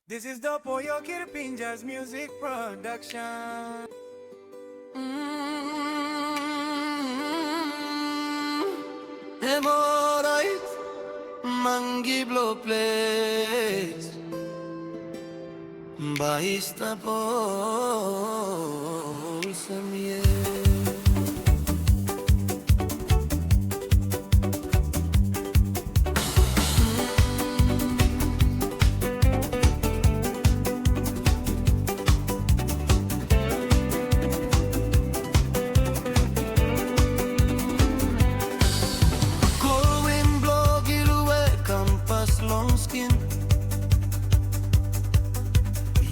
This is Dopo, Yokir, Pinjar's music production. Hemorrhoids, Mangi Blo Ples, Baista Polsem ye.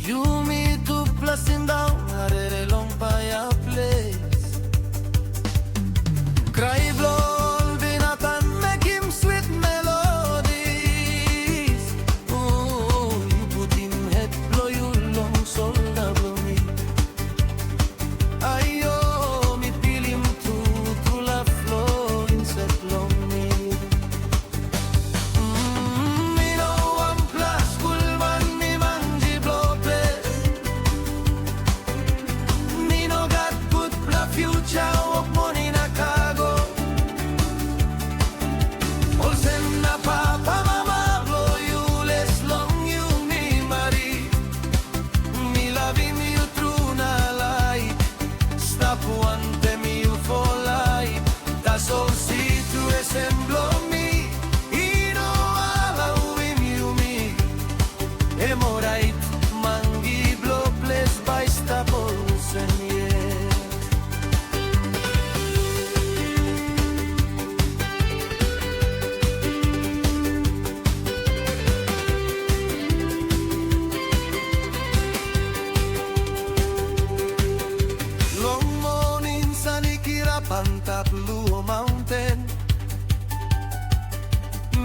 You me to blessing down a long Papua place. Cry blow binatan make him sweet melodies. Oh, you put him head blow you long solda blow me. Ayo me feel him to la flow in set long me. So see to assemble me, ino ala uim yumi. Emorait Mangi Blo Ples baista polsen ye. Long morning sunny kira pantap blue mountain.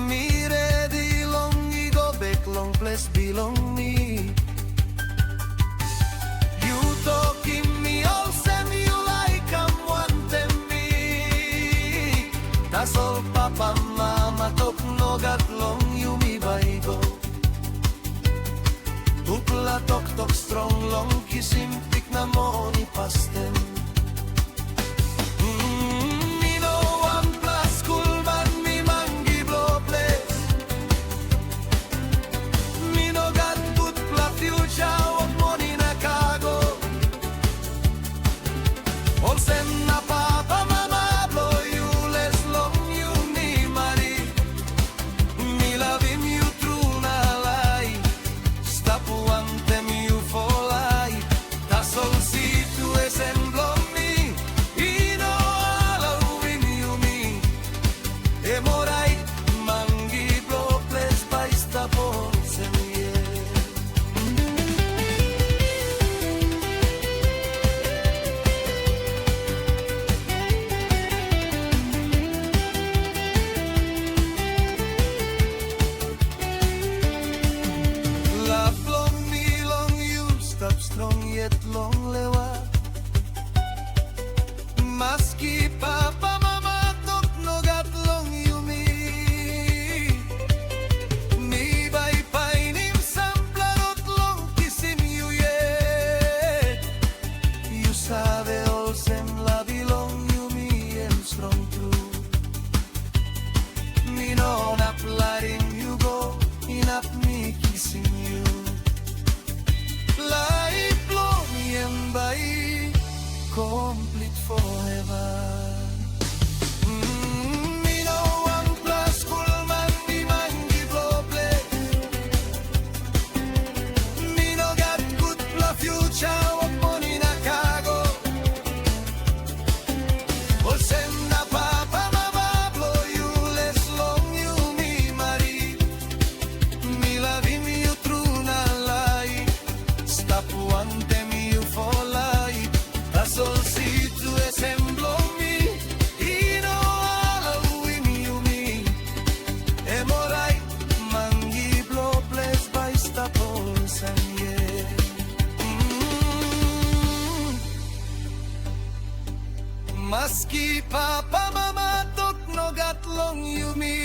Me ready long go back long place belong me. You talking me all same you like I'm wanting me. That's all papa mama talk no got long you me by go. Upla talk strong long kissing pick na money past them. Long lewa maski papa mama tok no gat long you me by painim samplarot long kisim you yet you sabe all sem la belong you me am strong too me no not letting you go enough me kissing you life blow me and by complete forever. Me no one plus cool man me Mangi Blo Ples. Me no got good for future of money na cargo. All send na papa mama blow you less long you me marry. Me loving you true na lie. Stop wanting me you for life. That's all see to assemble me. Ino ala uim you me. Emorait Mangi Blo Ples baista polsen ye. Maski papa mama tok no gat long you me.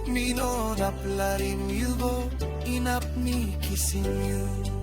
Me no na plarim you go in up me kissing you.